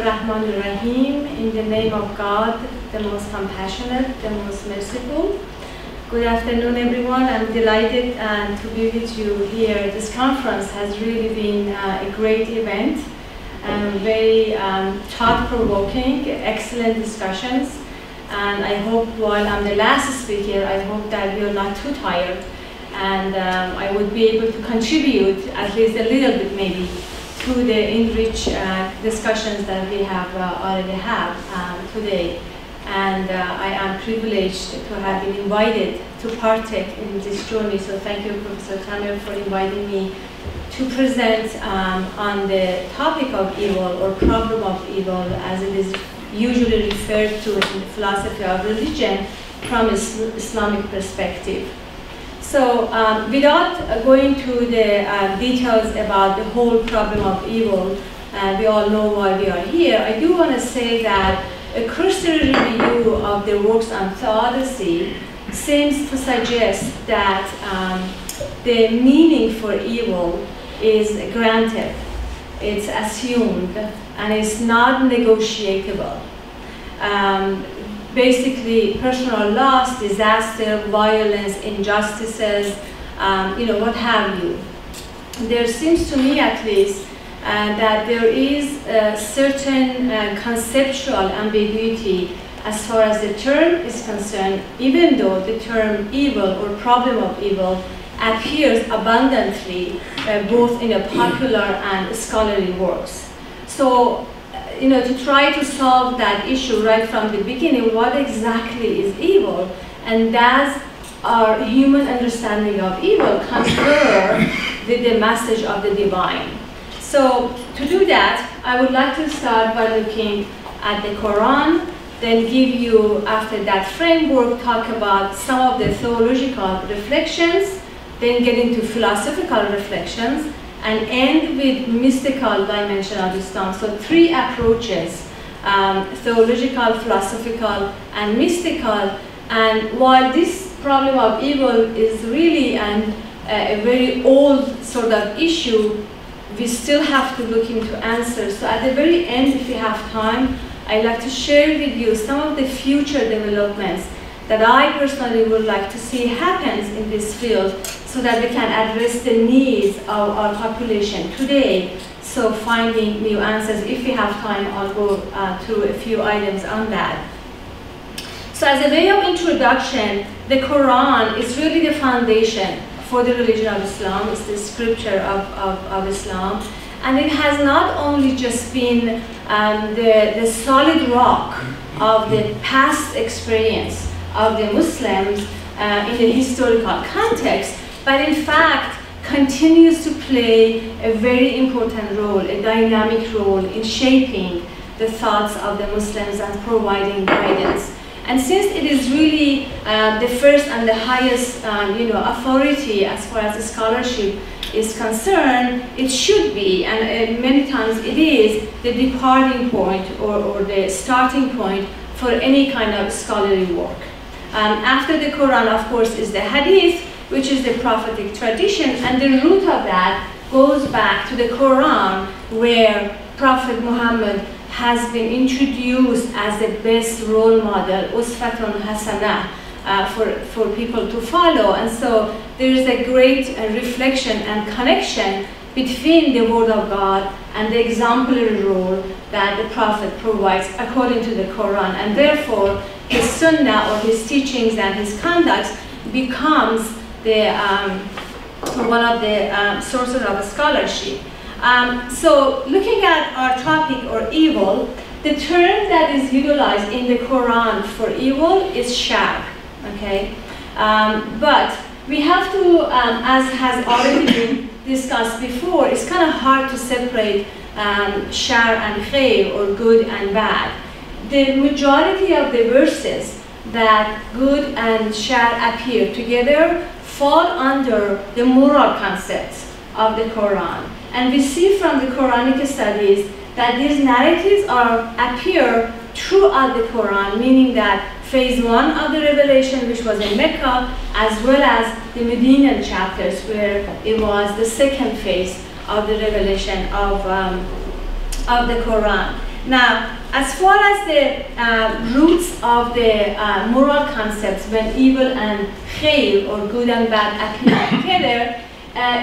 Rahmanir Rahim, in the name of God, the most compassionate, the most merciful. Good afternoon, everyone. I'm delighted to be with you here. This conference has really been a great event, very thought-provoking, excellent discussions. And I hope, while I'm the last speaker, I hope that you're not too tired, and I would be able to contribute at least a little bit, maybe, to the enriched discussions that we have already have today. And I am privileged to have been invited to partake in this journey. So thank you, Professor Tamer, for inviting me to present on the topic of evil, or problem of evil, as it is usually referred to in the philosophy of religion from Islamic perspective. So without going to the details about the whole problem of evil, we all know why we are here, I do want to say that a cursory review of the works on theodicy seems to suggest that the meaning for evil is granted, it's assumed, and it's not negotiable. Basically, personal loss, disaster, violence, injustices, what have you. There seems to me, at least, that there is a certain conceptual ambiguity as far as the term is concerned, even though the term evil or problem of evil appears abundantly both in a popular and scholarly works. So, to try to solve that issue right from the beginning, what exactly is evil, and does our human understanding of evil confer with the message of the divine? So to do that, I would like to start by looking at the Quran, then give you, after that framework, talk about some of the theological reflections, then get into philosophical reflections, and end with mystical dimension of Islam. So three approaches, theological, philosophical, and mystical. And while this problem of evil is really a very old sort of issue, we still have to look into answers. So at the very end, if we have time, I'd like to share with you some of the future developments that I personally would like to see happens in this field, so that we can address the needs of our population today. So finding new answers. If we have time, I'll go through a few items on that. So as a way of introduction, the Quran is really the foundation for the religion of Islam. It's the scripture of Islam. And it has not only just been the solid rock of the past experience of the Muslims in the historical context, but in fact continues to play a very important role, a dynamic role in shaping the thoughts of the Muslims and providing guidance. And since it is really the first and the highest authority as far as scholarship is concerned, it should be, and many times it is, the departing point or the starting point for any kind of scholarly work. After the Quran, of course, is the Hadith, which is the prophetic tradition, and the root of that goes back to the Quran, where Prophet Muhammad has been introduced as the best role model, uswatun hasanah, for people to follow. And so there is a great reflection and connection between the Word of God and the exemplary role that the Prophet provides according to the Quran. And therefore, his sunnah, or his teachings and his conduct, becomes the, one of the sources of scholarship. So looking at our topic, or evil, the term that is utilized in the Quran for evil is shar, okay? But we have to, as has already been discussed before, it's kind of hard to separate shar and khair, or good and bad. The majority of the verses that good and shar appear together fall under the moral concepts of the Quran. And we see from the Quranic studies that these narratives appear throughout the Quran, meaning that phase 1 of the revelation, which was in Mecca, as well as the Medinan chapters, where it was the second phase of the revelation of the Quran. Now, as far as the roots of the moral concepts, when evil and khair, or good and bad, appear together,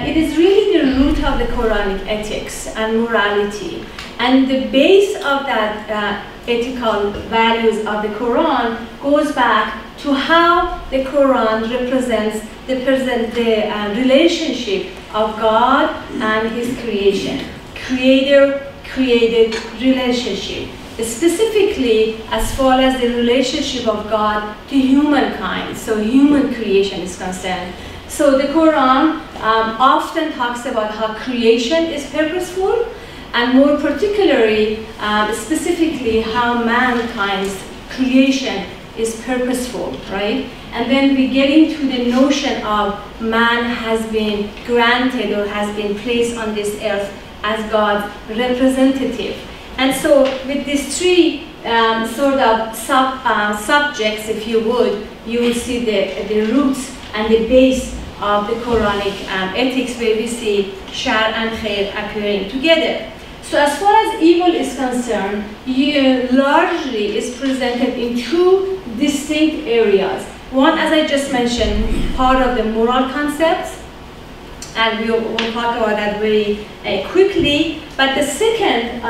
it is really the root of the Quranic ethics and morality. And the base of that ethical values of the Quran goes back to how the Quran represents the relationship of God and His creation. Creator-created relationship. Specifically, as far as the relationship of God to humankind, so human creation is concerned. So the Quran often talks about how creation is purposeful, and more particularly, specifically, how mankind's creation is purposeful, right? And then we get into the notion of man has been granted or has been placed on this earth as God's representative. And so with these three sort of subjects, if you would, you will see the roots and the base of the Quranic ethics, where we see shar and khair appearing together. So as far as evil is concerned, largely is presented in two distinct areas. One, as I just mentioned, part of the moral concepts, and we'll talk about that very quickly. But the second,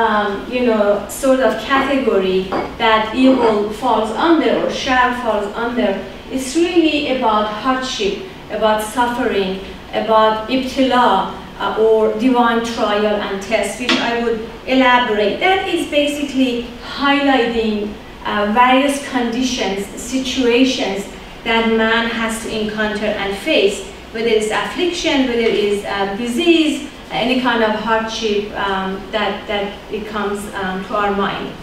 sort of category that evil falls under, or shar falls under, is really about hardship, about suffering, about ibtila, or divine trial and test, which I would elaborate. That is basically highlighting various conditions, situations that man has to encounter and face, whether it's affliction, whether it's disease, any kind of hardship that it comes to our mind.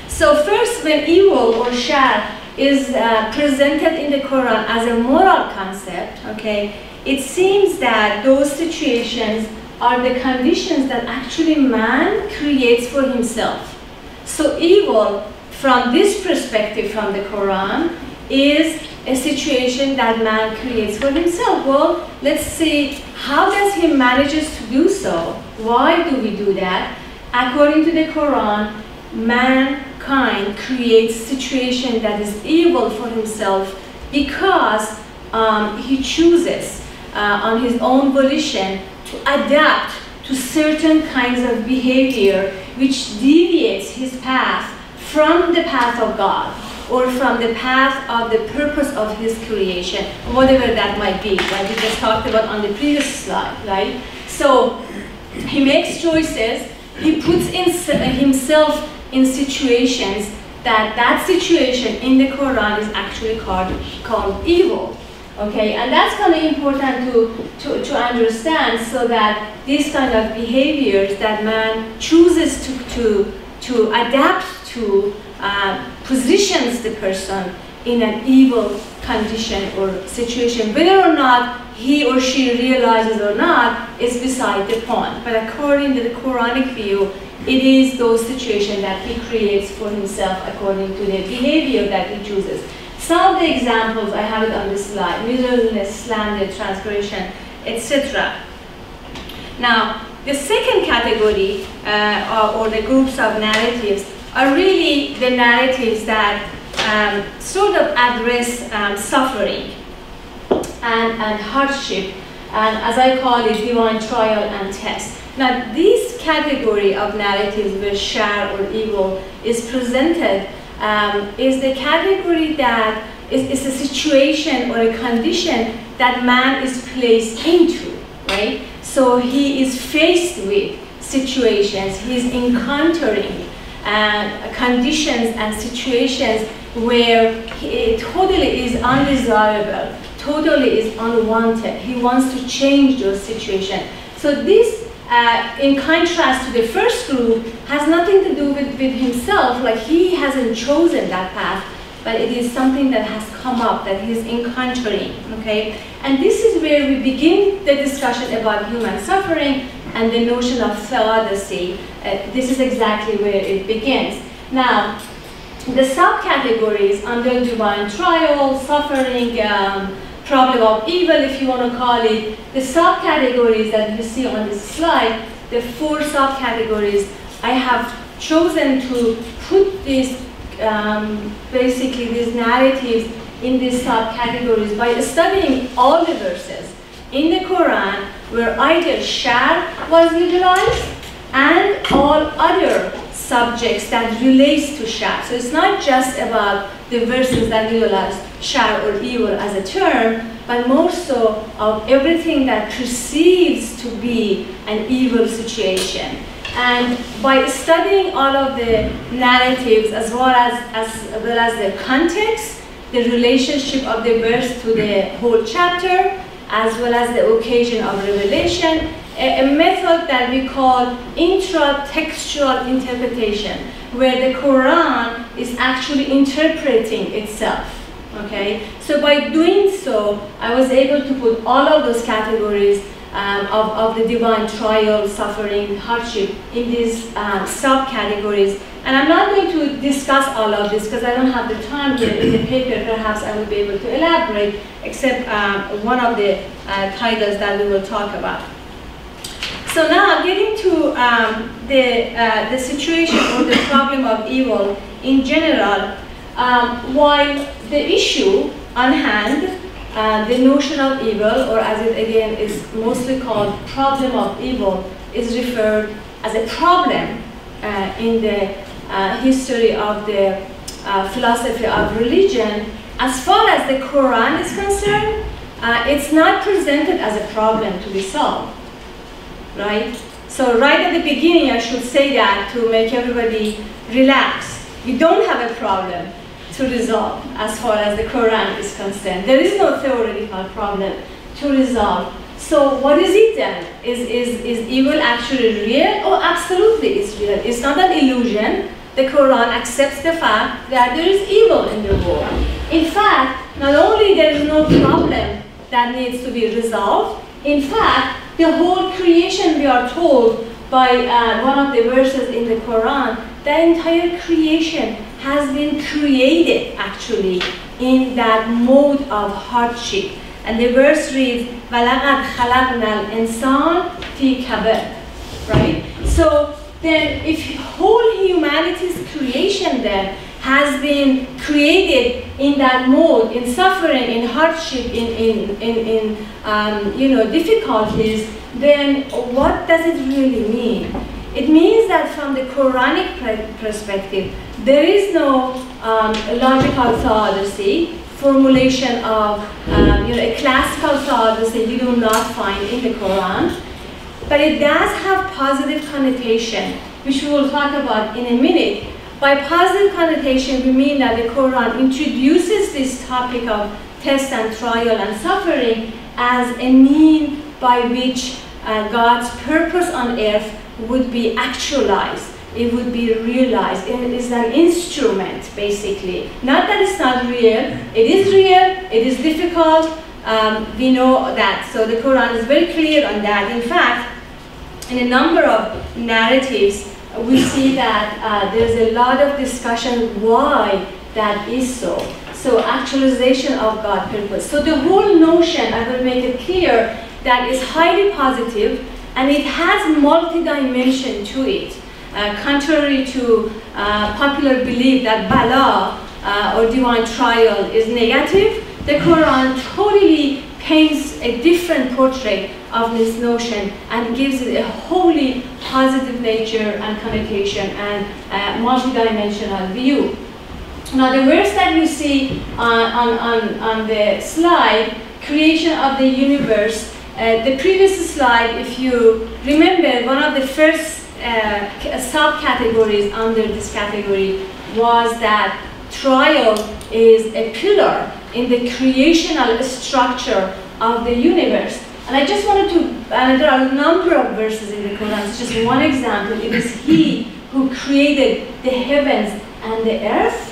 So first, when evil or shar is presented in the Quran as a moral concept, okay, it seems that those situations are the conditions that actually man creates for himself. So evil, from this perspective from the Quran, is a situation that man creates for himself. Well, let's see, how does he manages to do so? Why do we do that? According to the Quran, mankind creates situation that is evil for himself because he chooses on his own volition to adapt to certain kinds of behavior which deviates his path from the path of God, or from the path of the purpose of his creation, whatever that might be, like we just talked about on the previous slide, right? So he makes choices, he puts himself in situations that situation in the Quran is actually called evil. Okay, and that's kind of important to understand, so that these kind of behaviors that man chooses to adapt to positions the person in an evil condition or situation. Whether or not he or she realizes or not is beside the point. But according to the Quranic view, it is those situations that he creates for himself according to the behavior that he chooses. Some of the examples, I have it on this slide: miserliness, slander, transgression, etc. Now, the second category, or the groups of narratives, are really the narratives that sort of address suffering and hardship, and as I call it, divine trial and test. Now, this category of narratives where shar or evil is presented is the category that is a situation or a condition that man is placed into, right? So he is faced with situations, he's encountering conditions and situations where it totally is undesirable, totally is unwanted. He wants to change those situations. So this, in contrast to the first group, has nothing to do with himself, like he hasn't chosen that path, but it is something that has come up, that he's encountering, okay? And this is where we begin the discussion about human suffering and the notion of theodicy. This is exactly where it begins. Now, the subcategories under divine trial, suffering, problem of evil, if you want to call it, the subcategories that you see on this slide, the 4 subcategories, I have chosen to put these, basically these narratives in these subcategories by studying all the verses in the Quran where either shar was utilized and all other subjects that relates to shar. So it's not just about the verses that utilize shar or evil as a term, but more so of everything that perceives to be an evil situation. And by studying all of the narratives as well as the context, the relationship of the verse to the whole chapter, as well as the occasion of revelation, a method that we call intratextual interpretation, where the Quran is actually interpreting itself. Okay, so by doing so, I was able to put all of those categories of the divine trial, suffering, hardship in these subcategories. And I'm not going to discuss all of this because I don't have the time here. In the paper, perhaps I will be able to elaborate, except one of the titles that we will talk about. So now, getting to the situation or the problem of evil in general, while the issue on hand, the notion of evil, or as it again is mostly called problem of evil, is referred as a problem in the history of the philosophy of religion. As far as the Quran is concerned, it's not presented as a problem to be solved, right? So right at the beginning, I should say that to make everybody relax. We don't have a problem to resolve as far as the Quran is concerned. There is no theoretical problem to resolve. So what is it then? Is evil actually real? Oh, absolutely it's real. It's not an illusion. The Quran accepts the fact that there is evil in the world. In fact, not only there is no problem that needs to be resolved, in fact, the whole creation, we are told by one of the verses in the Quran, the entire creation has been created actually in that mode of hardship. And the verse reads, وَلَقَدْ خَلَقْنَا الْإِنسَانَ فِي كَبَدٍ, right? So then if whole humanity's creation then has been created in that mode, in suffering, in hardship, in difficulties, then what does it really mean? It means that from the Quranic perspective, there is no logical theodicy, formulation of a classical theodicy you do not find in the Quran, but it does have positive connotation, which we will talk about in a minute. By positive connotation, we mean that the Quran introduces this topic of test and trial and suffering as a mean by which God's purpose on earth would be actualized. It would be realized. It is an instrument, basically. Not that it's not real. It is real. It is difficult. We know that. So the Quran is very clear on that. In fact, in a number of narratives, we see that there's a lot of discussion why that is so. So actualization of God's purpose. So the whole notion, I will make it clear, that is highly positive, and it has multi-dimension to it. Contrary to popular belief that bala or divine trial is negative, the Quran totally paints a different portrait of this notion and gives it a wholly positive nature and connotation and multi-dimensional view. Now the verse that you see on the slide, creation of the universe, the previous slide, if you remember, one of the first subcategories under this category was that trial is a pillar in the creational structure of the universe. And I just wanted to, and there are a number of verses in the Quran, it's just one example. It is He who created the heavens and the earth.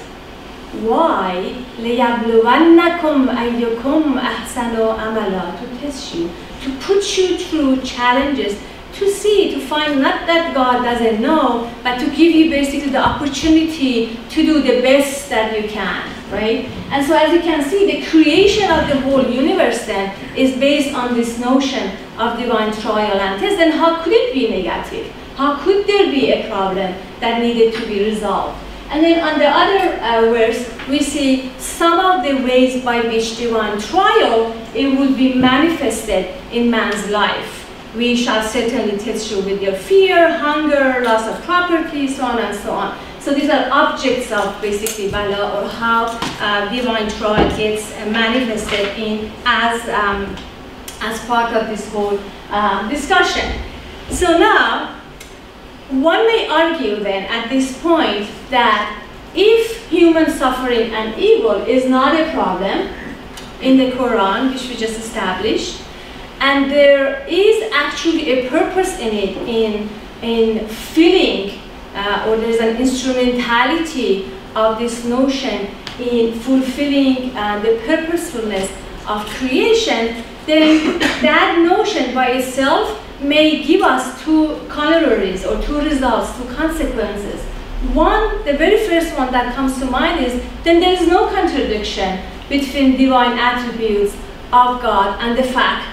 Why? لِيَبْلُوَنَّكُمْ أَيُّكُمْ أَحْسَنُ عَمَلًا, to test you, to put you through challenges, to see, to find not that God doesn't know, but to give you basically the opportunity to do the best that you can, right? And so as you can see, the creation of the whole universe then is based on this notion of divine trial and test. And how could it be negative? How could there be a problem that needed to be resolved? And then on the other verse, we see some of the ways by which divine trial, it would be manifested in man's life. We shall certainly test you with your fear, hunger, loss of property, so on and so on. So these are objects of basically bala, or how divine trial gets manifested in as part of this whole discussion. So now, one may argue then at this point that if human suffering and evil is not a problem in the Quran, which we just established, and there is actually a purpose in it, in filling, or there's an instrumentality of this notion in fulfilling the purposefulness of creation, then that notion by itself may give us two corollaries, or two results, two consequences. One, the very first one that comes to mind is, then there is no contradiction between divine attributes of God and the fact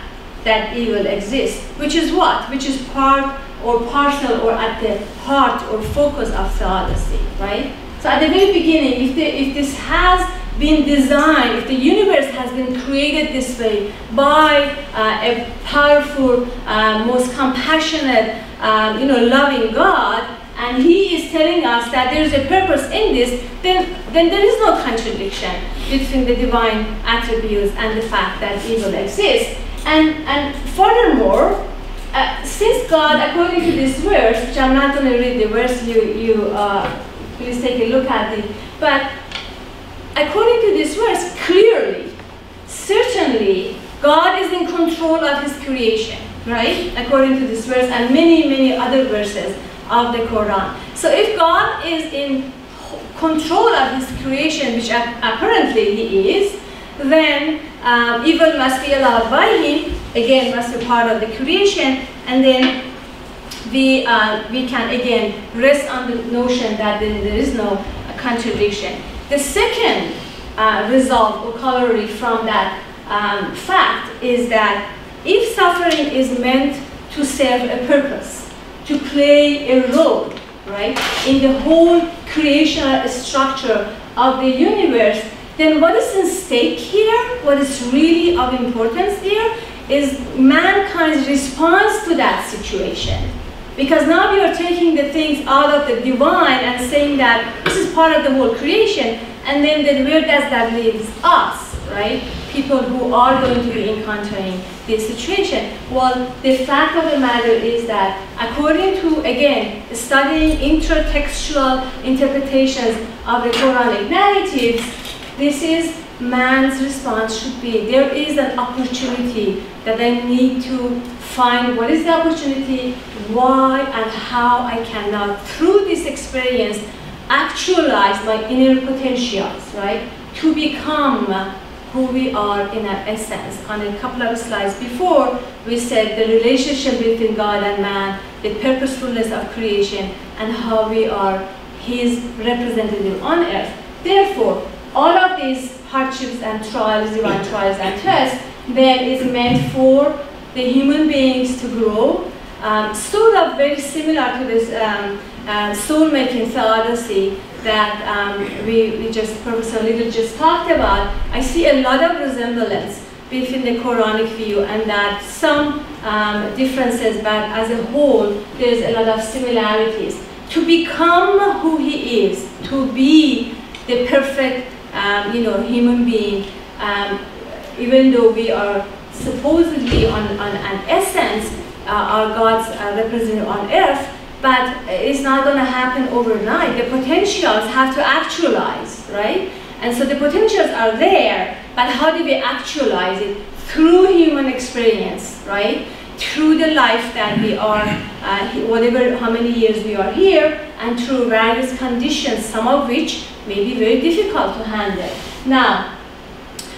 that evil exists, which is what? Which is part or parcel or at the heart or focus of theodicy, right? So at the very beginning, if this has been designed, if the universe has been created this way by a powerful, most compassionate, loving God, and He is telling us that there is a purpose in this, then there is no contradiction between the divine attributes and the fact that evil exists. And furthermore, since God, according to this verse, which I'm not going to read the verse, you please take a look at it, but according to this verse, clearly, certainly, God is in control of His creation, right? According to this verse and many, many other verses of the Quran. So if God is in control of His creation, which apparently He is, then evil must be allowed by Him, again, must be part of the creation, and then we can again rest on the notion that there is no contradiction. The second result or corollary from that fact is that if suffering is meant to serve a purpose, to play a role, right, in the whole creational structure of the universe, then what is in stake here, what is really of importance here, is mankind's response to that situation. Because now we are taking the things out of the divine and saying that this is part of the whole creation, and then where does that leave us, right? People who are going to be encountering this situation. Well, the fact of the matter is that according to, again, studying intertextual interpretations of the Quranic narratives, this is man's response should be, there is an opportunity that I need to find what is the opportunity, why and how I can now, through this experience, actualize my inner potentials, right? To become who we are in our essence. On a couple of slides before, we said the relationship between God and man, the purposefulness of creation, and how we are His representative on earth. Therefore, all of these hardships and trials, divine trials and tests, then is meant for the human beings to grow, sort of very similar to this soul-making theodicy that Professor Little just talked about. I see a lot of resemblance between the Quranic view and that, some differences, but as a whole, there's a lot of similarities. To become who He is, to be the perfect human being, even though we are supposedly on an essence, are God's representative on earth, but it's not going to happen overnight. The potentials have to actualize, right? And so the potentials are there, but how do we actualize it? Through human experience, right? Through the life that we are, how many years we are here, and through various conditions, some of which may be very difficult to handle. Now,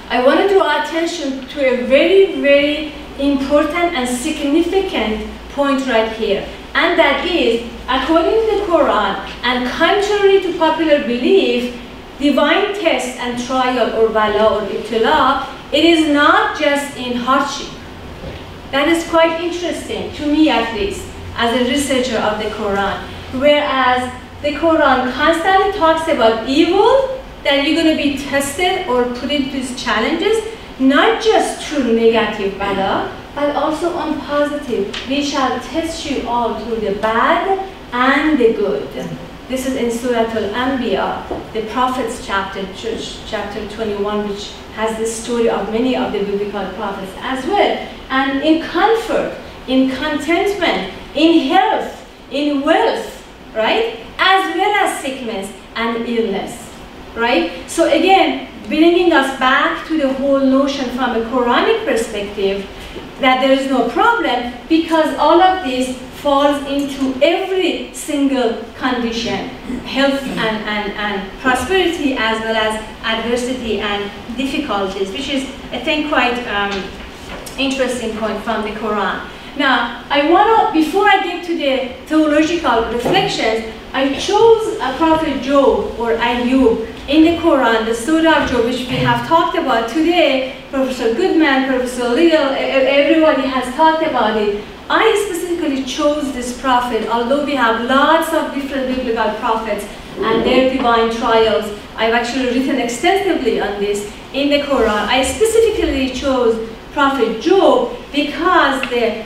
I want to draw attention to a very, very important and significant point right here. And that is, according to the Quran, and contrary to popular belief, divine test and trial, or bala or ibtila, it is not just in hardship. That is quite interesting, to me at least. as a researcher of the Quran. Whereas the Quran constantly talks about evil, that you're going to be tested or put into these challenges, not just through negative bala, but also on positive. We shall test you all through the bad and the good. This is in Surah Al-Anbiya, the Prophets chapter 21, which has the story of many of the biblical prophets as well. And in comfort, in contentment, in health, in wealth, right? As well as sickness and illness, right? So again, bringing us back to the whole notion from a Quranic perspective, that there is no problem because all of this falls into every single condition, health and prosperity, as well as adversity and difficulties, which is, I think, quite interesting point from the Quran. Now, I want to, before I get to the theological reflections, I chose a Prophet Job or Ayub in the Quran, the Surah of Job, which we have talked about today. Professor Goodman, Professor Little, everybody has talked about it. I specifically chose this prophet, although we have lots of different biblical prophets and their divine trials. I've actually written extensively on this in the Quran. I specifically chose Prophet Job because the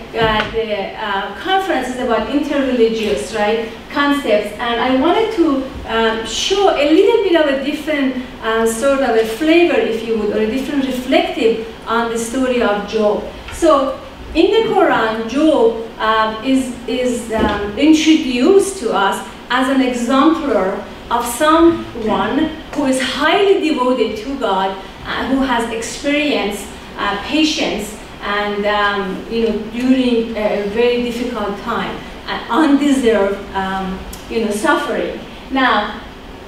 conference is about interreligious, right, concepts, and I wanted to show a little bit of a different sort of a flavor, if you would, or a different reflective on the story of Job. So in the Quran, Job is introduced to us as an exemplar of someone who is highly devoted to God, who has experienced patience and during a very difficult time, undeserved suffering. Now,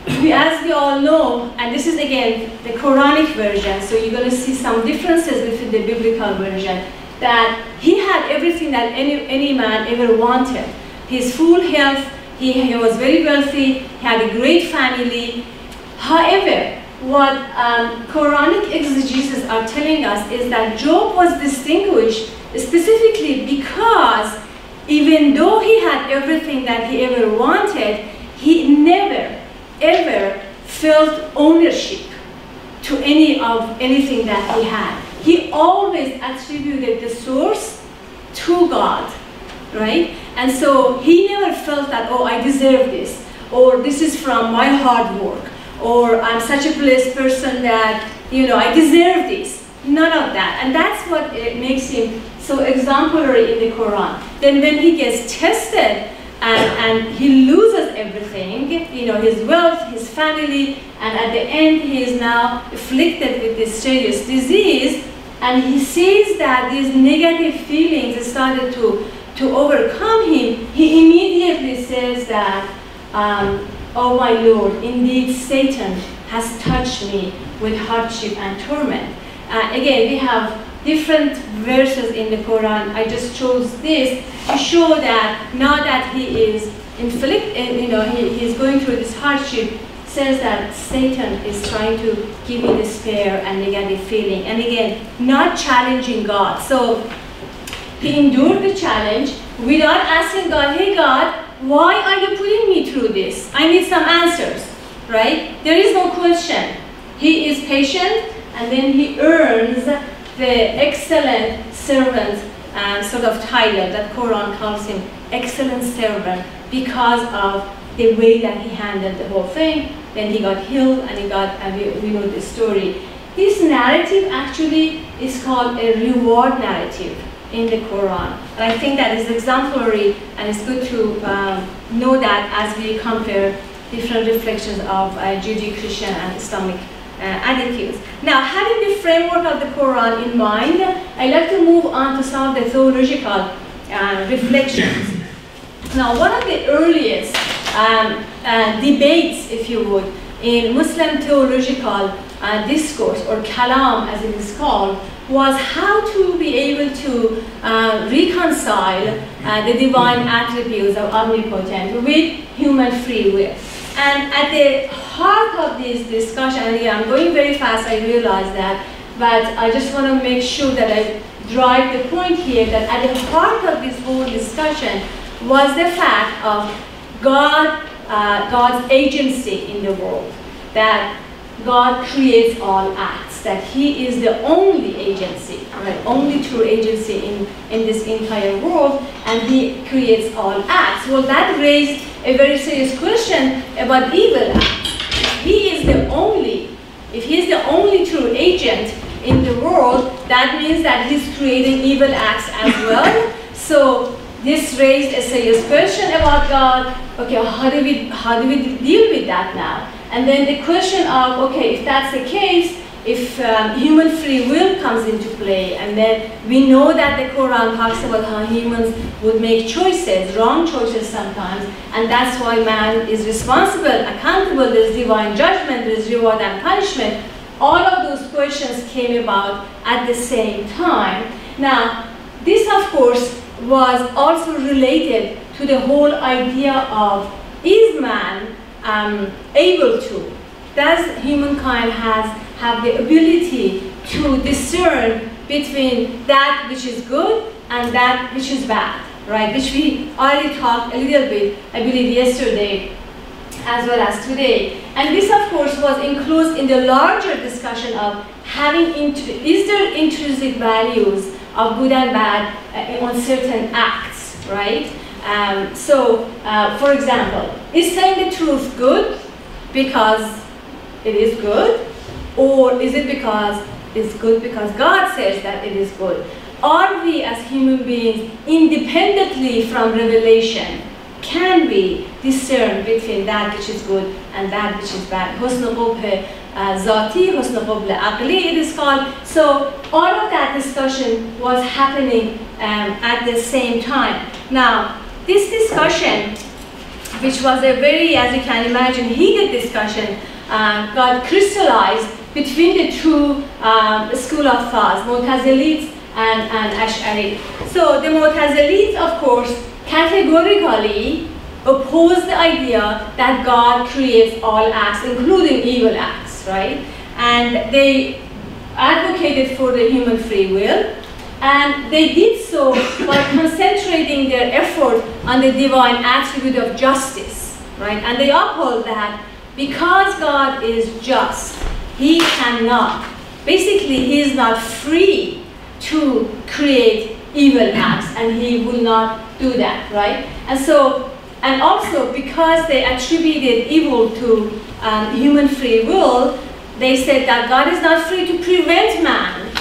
as we all know, and this is again the Quranic version, so you're going to see some differences within the biblical version, that he had everything that any man ever wanted. His full health, he was very wealthy, he had a great family. However, what Quranic exegesis are telling us is that Job was distinguished specifically because even though he had everything that he ever wanted, he never, ever felt ownership to anything that he had. He always attributed the source to God, right? And so he never felt that, oh, I deserve this, or this is from my hard work, or I'm such a blessed person that, I deserve this. None of that. And that's what makes him so exemplary in the Quran. Then when he gets tested and he loses everything, his wealth, his family, and at the end he is now afflicted with this serious disease, and he sees that these negative feelings started to overcome him, he immediately says that, oh my Lord, indeed Satan has touched me with hardship and torment. Again, we have different verses in the Quran. I just chose this to show that now that he is he's going through this hardship, says that Satan is trying to give me despair and negative feeling. And again, not challenging God. So he endured the challenge without asking God, hey God, why are you putting me through this? I need some answers, right? There is no question. He is patient, and then he earns the excellent servant sort of title that Quran calls him, excellent servant, because of the way that he handled the whole thing. Then he got healed, and we know the story. This narrative actually is called a reward narrative in the Quran. And I think that is exemplary, and it's good to know that as we compare different reflections of Judeo-Christian and Islamic attitudes. Now, having the framework of the Quran in mind, I'd like to move on to some of the theological reflections. Now, one of the earliest debates, if you would, in Muslim theological discourse, or kalam as it is called, was how to be able to reconcile the divine attributes of omnipotent with human free will. And at the heart of this discussion, and again, I'm going very fast, I realize that, but I just want to make sure that I drive the point here that at the heart of this whole discussion was the fact of God's agency in the world, that God creates all acts, that He is the only agency, right? Only true agency in this entire world, and He creates all acts. Well, that raised a very serious question about evil acts. If He is the only true agent in the world, that means that He's creating evil acts as well. So this raised a serious question about God. Okay, how do we deal with that now? And then the question of, okay, if that's the case, if human free will comes into play, and then we know that the Quran talks about how humans would make choices, wrong choices sometimes, and that's why man is responsible, accountable, there's divine judgment, there's reward and punishment. All of those questions came about at the same time. Now, this of course was also related to the whole idea of, is man able to, does humankind have the ability to discern between that which is good and that which is bad, right? Which we already talked a little bit, I believe, yesterday as well as today. And this, of course, was included in the larger discussion of is there intrinsic values of good and bad on certain acts, right? For example, is saying the truth good because it is good, or is it because it's good because God says that it is good? Are we as human beings, independently from revelation, can we discern between that which is good and that which is bad? Husn qubh zati, husn qubh aqli, it is called. So all of that discussion was happening at the same time. Now, this discussion, which was a very, as you can imagine, heated discussion, got crystallized between the two school of thoughts, Mu'tazilites and Ash'ari. So the Mu'tazilites, of course, categorically oppose the idea that God creates all acts, including evil acts, right? And they advocated for the human free will, and they did so by concentrating their effort on the divine attribute of justice, right? And they uphold that because God is just, He cannot, basically He is not free to create evil acts, and He will not do that, right? And so, and also because they attributed evil to human free will, they said that God is not free to prevent man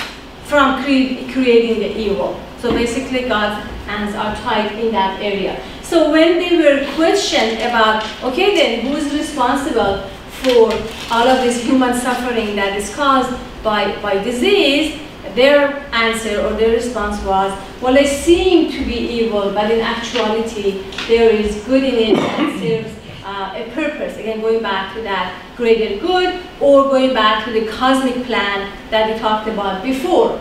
from creating the evil. So basically God's hands are tied in that area. So when they were questioned about, okay then, who is responsible for all of this human suffering that is caused by disease, their answer or their response was, well, they seem to be evil, but in actuality, there is good in it that serves a purpose. Again, going back to that greater good, or going back to the cosmic plan that we talked about before.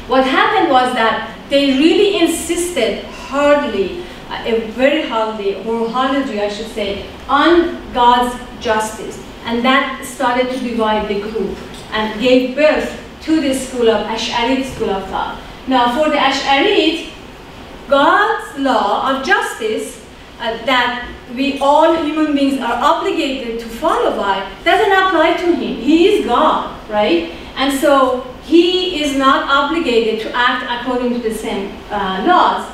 What happened was that they really insisted very hardly, wholeheartedly, I should say, on God's justice. And that started to divide the group and gave birth to this school of Ash'ari school of thought. Now, for the Ash'ari, God's law of justice that we all human beings are obligated to follow by doesn't apply to Him. He is God, right? And so He is not obligated to act according to the same laws.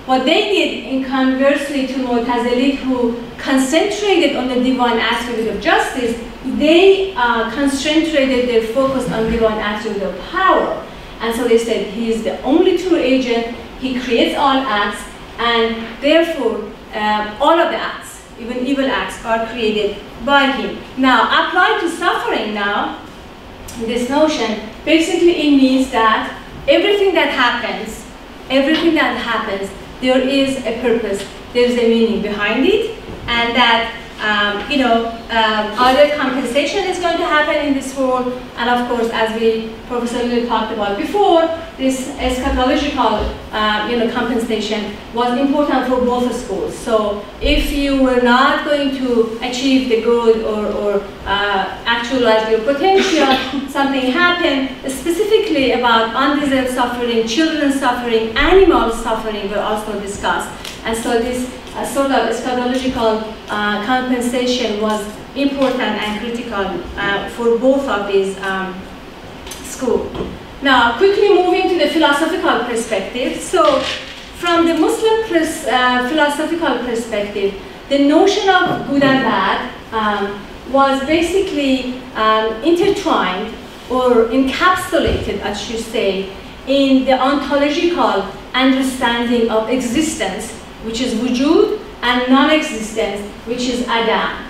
What they did, in conversely to Mu'tazilit, who concentrated on the divine attribute of justice, they concentrated their focus on divine attribute of power. And so they said He is the only true agent, He creates all acts, and therefore all of the acts, even evil acts, are created by Him. Now, applied to suffering now, this notion, basically it means that everything that happens, there is a purpose, there is a meaning behind it, and that either compensation is going to happen in this world, and of course, as Professor Lilly talked about before, this eschatological compensation was important for both schools. So if you were not going to achieve the good or actualize your potential, something happened specifically about undeserved suffering, children's suffering, animal suffering were also discussed. And so this sort of eschatological compensation was important and critical for both of these schools. Now, quickly moving to the philosophical perspective. So, from the Muslim philosophical perspective, the notion of good and bad was basically intertwined or encapsulated, I should say, in the ontological understanding of existence, which is wujud, and non-existence, which is adam.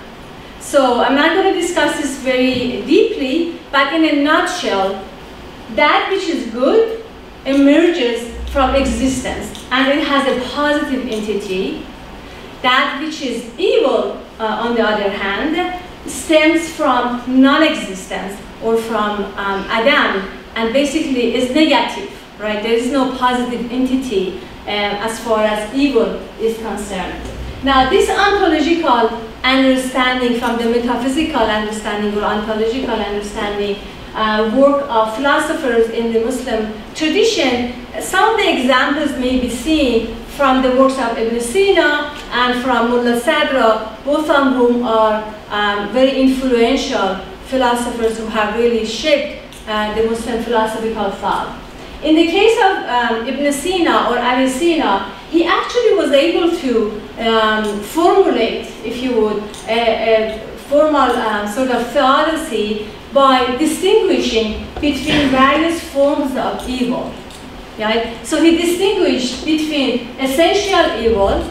So I'm not going to discuss this very deeply, but in a nutshell, that which is good emerges from existence, and it has a positive entity. That which is evil, on the other hand, stems from non-existence or from Adam, and basically is negative, right? There is no positive entity as far as evil is concerned. Now, this ontological understanding from the metaphysical understanding or ontological understanding work of philosophers in the Muslim tradition, some of the examples may be seen from the works of Ibn Sina and from Mullah Sadra, both of whom are very influential philosophers who have really shaped the Muslim philosophical thought. In the case of Ibn Sina or Avicenna, he actually was able to formulate, if you would, a formal sort of theodicy by distinguishing between various forms of evil. Right? So he distinguished between essential evil,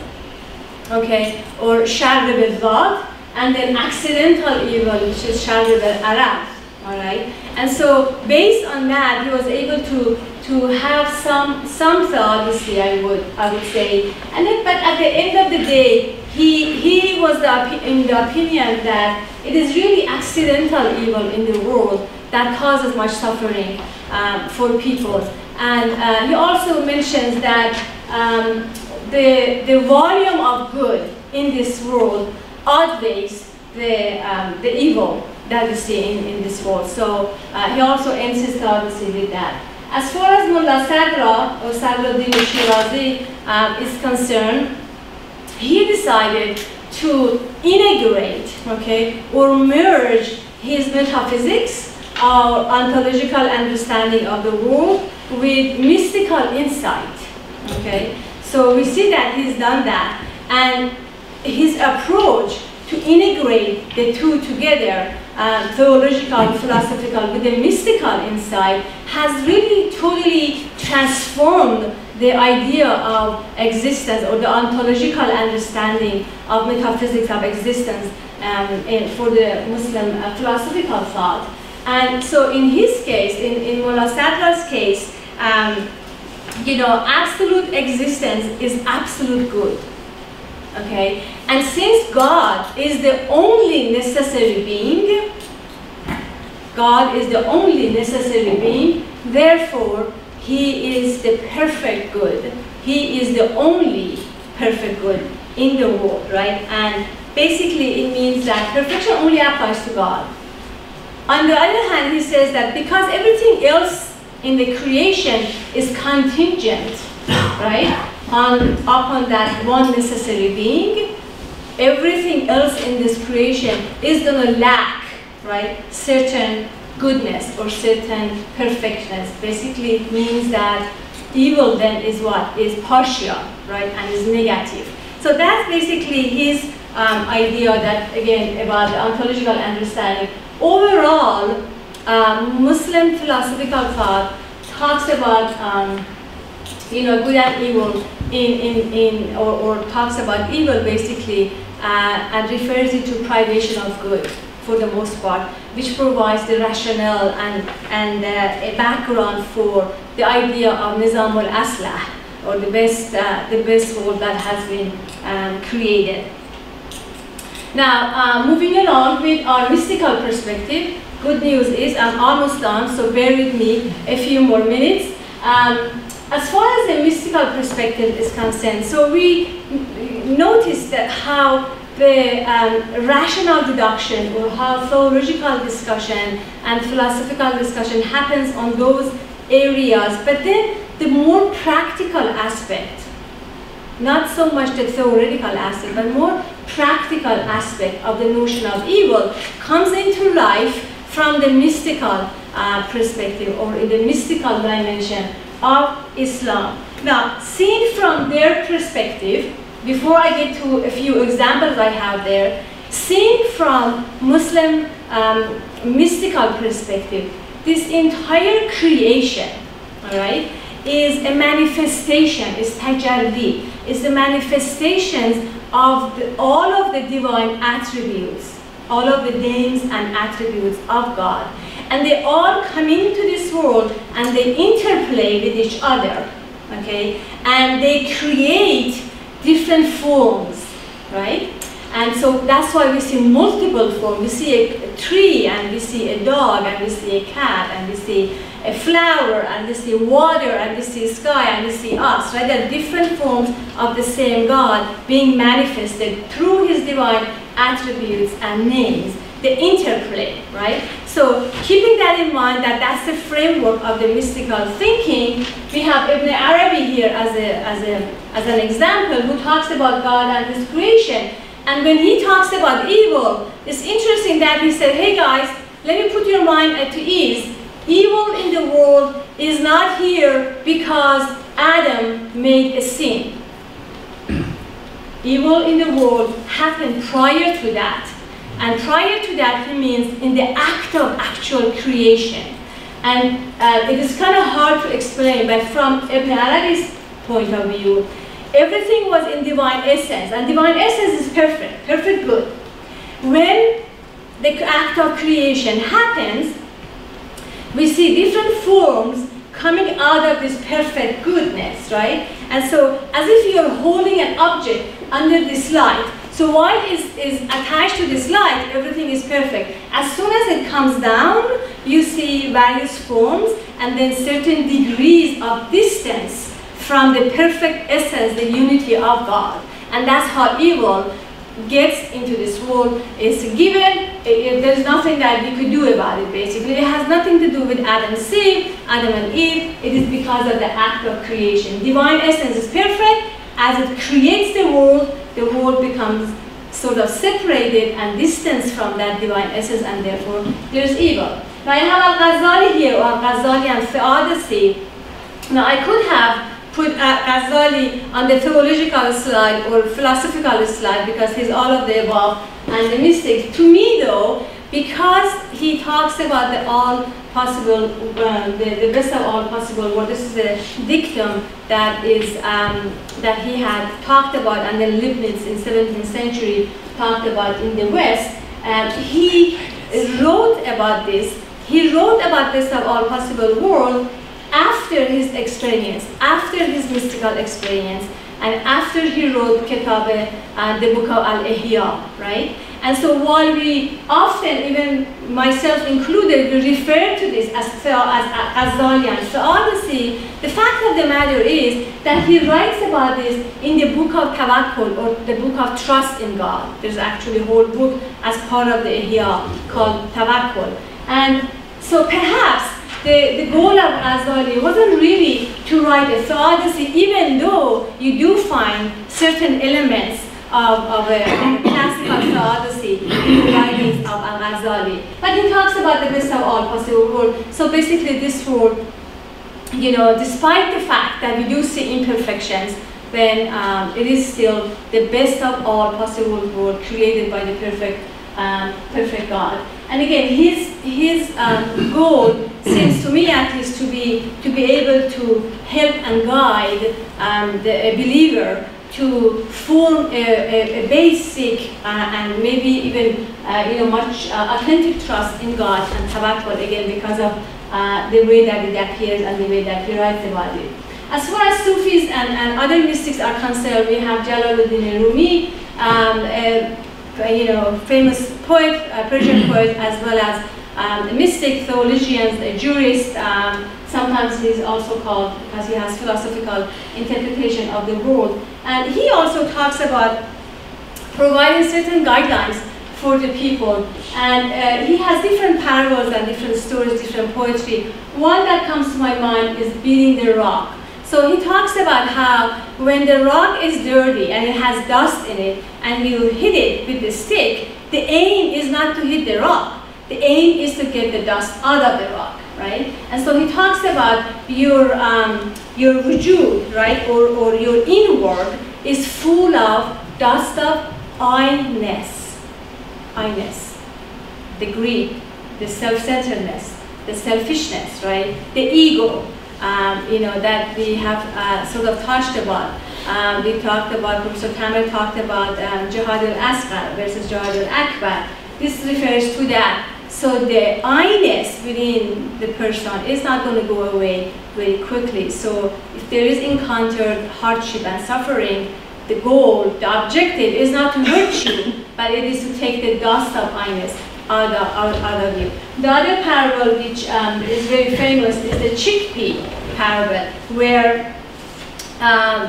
okay, or shar bil-dhad, and then accidental evil, which is shar bil-arab. All right, and so based on that, he was able to have some theodicy, I would say, and then, but at the end of the day, he was in the opinion that it is really accidental evil in the world that causes much suffering for people. And he also mentions that the volume of good in this world outweighs the evil that we see in this world. So he also ends his theodicy with that. As far as Mullah Sadra or Sadruddin Shirazi is concerned, he decided to integrate, okay, or merge his metaphysics, our ontological understanding of the world, with mystical insight. Okay, so we see that he's done that, and his approach to integrate the two together, theological, philosophical, with the mystical insight, has really totally transformed the idea of existence or the ontological understanding of metaphysics of existence for the Muslim philosophical thought. And so in his case, in Mullah Sadra's case, you know, absolute existence is absolute good. Okay, and since God is the only necessary being, God is the only necessary being, therefore he is the perfect good. He is the only perfect good in the world, right? And basically it means that perfection only applies to God. On the other hand, he says that because everything else in the creation is contingent, right, upon that one necessary being, everything else in this creation is going to lack, right, certain goodness or certain perfectness. Basically it means that evil then is what? Is partial, right, and is negative. So that's basically his idea that, again, about the ontological understanding. Overall, Muslim philosophical thought talks about you know, good and evil or talks about evil basically and refers it to privation of good for the most part, which provides the rationale and a background for the idea of Nizam al-Aslah, or the best world that has been created. Now, moving along with our mystical perspective, good news is I'm almost done, so bear with me a few more minutes. As far as the mystical perspective is concerned, so we noticed that how the rational deduction or how theological discussion and philosophical discussion happens on those areas, but then the more practical aspect not so much the theoretical aspect, but more practical aspect of the notion of evil comes into life from the mystical perspective, or in the mystical dimension of Islam. Now, seen from their perspective, before I get to a few examples I have there, seen from Muslim mystical perspective, this entire creation, all right, is a manifestation, is tajalli, is the manifestations of all of the divine attributes, all of the names and attributes of God. And they all come into this world and they interplay with each other, okay? And they create different forms, right? And so that's why we see multiple forms. We see a tree, and we see a dog, and we see a cat, and we see a flower, and we see water, and we see sky, and we see us, right? There are different forms of the same God being manifested through his divine attributes and names, the interplay, right? So keeping that in mind, that that's the framework of the mystical thinking, we have Ibn Arabi here as an example, who talks about God and his creation. And when he talks about evil, it's interesting that he said, hey guys, let me put your mind at ease. Evil in the world is not here because Adam made a sin. Evil in the world happened prior to that. And prior to that, he means in the act of actual creation. And it is kind of hard to explain, but from Ibn Arabi's point of view, everything was in divine essence, and divine essence is perfect, perfect good. When the act of creation happens, we see different forms coming out of this perfect goodness, right? And so, as if you're holding an object under this light. So while is attached to this light, everything is perfect. As soon as it comes down, you see various forms, and then certain degrees of distance from the perfect essence, the unity of God. And that's how evil gets into this world. It's given, there's nothing that we could do about it, basically. It has nothing to do with Adam and Eve. It is because of the act of creation. Divine essence is perfect. As it creates the world becomes sort of separated and distanced from that divine essence, and therefore there's evil. Now I have Al-Ghazali here, or Al-Ghazali and theodicy. Now I could have put Ghazali on the theological slide or philosophical slide because he's all of the above and the mystics. To me though, because he talks about the all possible, the best of all possible world, this is a dictum that is that he had talked about, and then Leibniz in 17th century talked about in the West. He wrote about this. He wrote about best of all possible world after his experience, after his mystical experience, and after he wrote Kitab, the book of Al-Ihya, right? And so while we often, even myself included, we refer to this as Ghazali and theodicy, the fact of the matter is that he writes about this in the book of Tawakkul, or the book of trust in God. There's actually a whole book as part of the Ihya called Tawakkul. And so perhaps the goal of Ghazali wasn't really to write a theodicy, even though you do find certain elements of a classical theodicy in the writings of Al-Ghazali. But he talks about the best of all possible world. So basically this world, you know, despite the fact that we do see imperfections, then it is still the best of all possible world created by the perfect God. And again, his goal seems to me at least to be able to help and guide a believer to form a basic and maybe even much authentic trust in God and tawakkul, again because of the way that it appears and the way that he writes about it. As far as Sufis and other mystics are concerned, we have Jalaluddin Rumi, famous poet, Persian poet, as well as mystic, theologians, jurists. Sometimes he's also called, because he has philosophical interpretation of the world. And he also talks about providing certain guidelines for the people. And he has different parables and different stories, different poetry. One that comes to my mind is Beating the Rock. So he talks about how when the rock is dirty and it has dust in it, and you hit it with the stick, the aim is not to hit the rock. The aim is to get the dust out of the rock, right? And so he talks about your wujud, right, or your inward is full of dust of I-ness, the greed, the self-centeredness, the selfishness, right, the ego, that we have sort of touched about. We talked about, Professor Kamel talked about Jihad al-Asghar versus Jihad al-Akbar. This refers to that. So the I-ness within the person is not going to go away very quickly. So if there is encountered hardship and suffering, the goal, the objective is not to hurt you, but it is to take the dust of I-ness out of you. The other parable, which is very famous, is the chickpea parable, where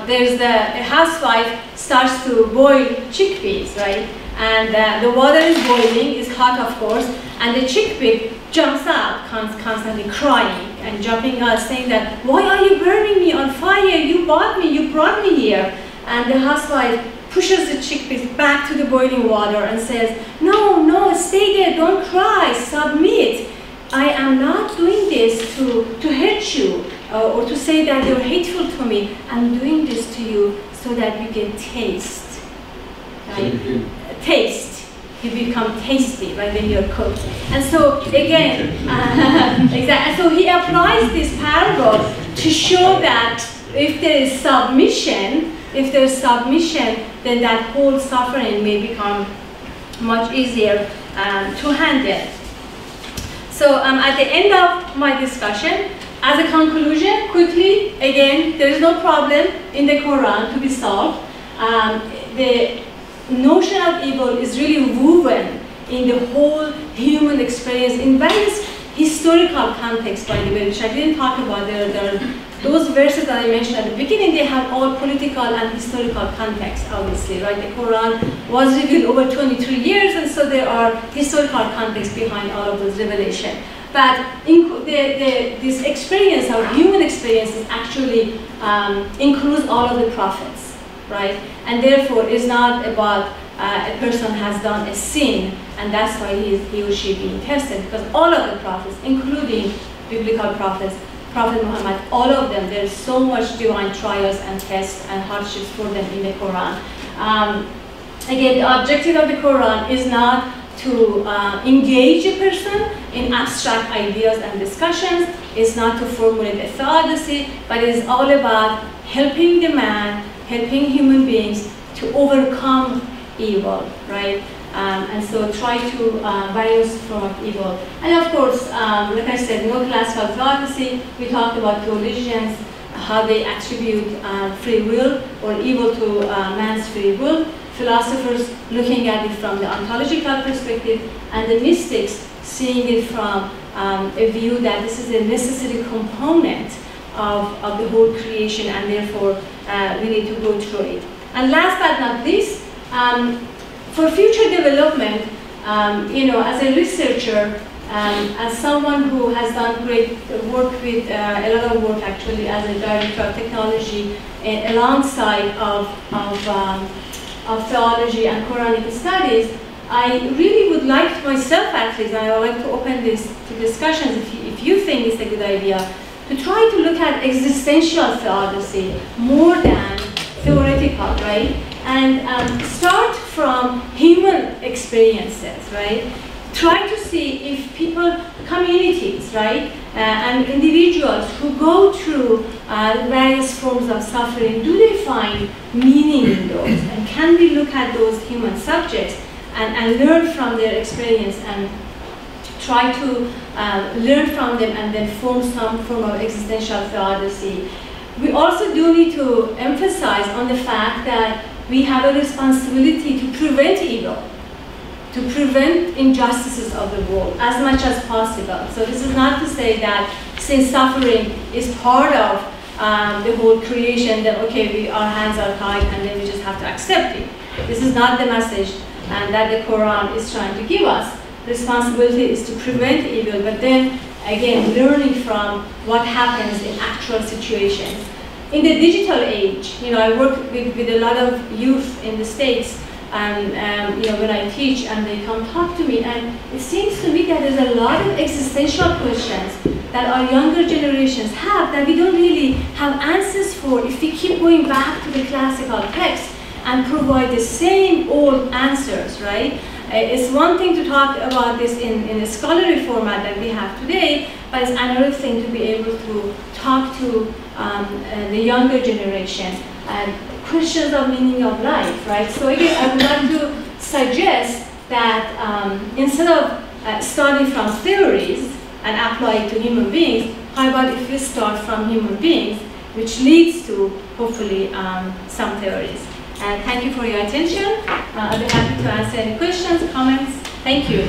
there's a housewife starts to boil chickpeas, right? And the water is boiling, it's hot of course, and the chickpea jumps out, constantly crying and jumping out, saying that, why are you burning me on fire? You bought me, you brought me here. And the housewife pushes the chickpeas back to the boiling water and says, no, stay there, don't cry, submit. I am not doing this to hurt you or to say that you're hateful to me. I'm doing this to you so that you can taste, right? Taste. You become tasty, right, when you're cooked. And so again, exactly. So he applies this parable to show that if there is submission, then that whole suffering may become much easier to handle. So at the end of my discussion, as a conclusion, quickly, again, there is no problem in the Quran to be solved. The notion of evil is really woven in the whole human experience in various historical contexts, by the way, which I didn't talk about. Those verses that I mentioned at the beginning, they have all political and historical context, obviously, right? The Quran was revealed over 23 years, and so there are historical contexts behind all of those revelations. But this experience, our human experience, actually includes all of the prophets, right? And therefore, it's not about a person has done a sin, and that's why he or she being tested, because all of the prophets, including biblical prophets, Prophet Muhammad, all of them, there's so much divine trials and tests and hardships for them in the Quran. Again, the objective of the Quran is not to engage a person in abstract ideas and discussions. It's not to formulate a theodicy, but it is all about helping the man, helping human beings to overcome evil, right? And so try to various forms of evil. And of course, like I said, no classical theodicy. We talked about theologians, how they attribute free will or evil to man's free will. Philosophers looking at it from the ontological perspective, and the mystics seeing it from a view that this is a necessary component of the whole creation, and therefore we need to go through it. And last but not least, for future development, as a researcher, as someone who has done great work with a lot of work actually as a director of technology alongside of theology and Quranic studies, I really would like myself at least, and I would like to open this to discussions if you think it's a good idea, to try to look at existential theodicy more than theoretical, right? And start from human experiences, right? Try to see if people, communities, right, and individuals who go through various forms of suffering, do they find meaning in those? And can we look at those human subjects and learn from their experience and try to learn from them and then form some form of existential theodicy? We also do need to emphasize on the fact that we have a responsibility to prevent evil, to prevent injustices of the world as much as possible. So this is not to say that since suffering is part of the whole creation, that okay, our hands are tied and then we just have to accept it. This is not the message that the Quran is trying to give us. The responsibility is to prevent evil, but then again, learning from what happens in actual situations. In the digital age, I work with a lot of youth in the States, when I teach and they come talk to me, and it seems to me that there's a lot of existential questions that our younger generations have that we don't really have answers for if we keep going back to the classical text and provide the same old answers, right? It's one thing to talk about this in a scholarly format that we have today, but it's another thing to be able to talk to the younger generation and questions of meaning of life, right? So again, I would like to suggest that instead of starting from theories and apply it to human beings, how about if we start from human beings, which leads to, hopefully, some theories. Thank you for your attention. I'll be happy to answer any questions, comments. Thank you.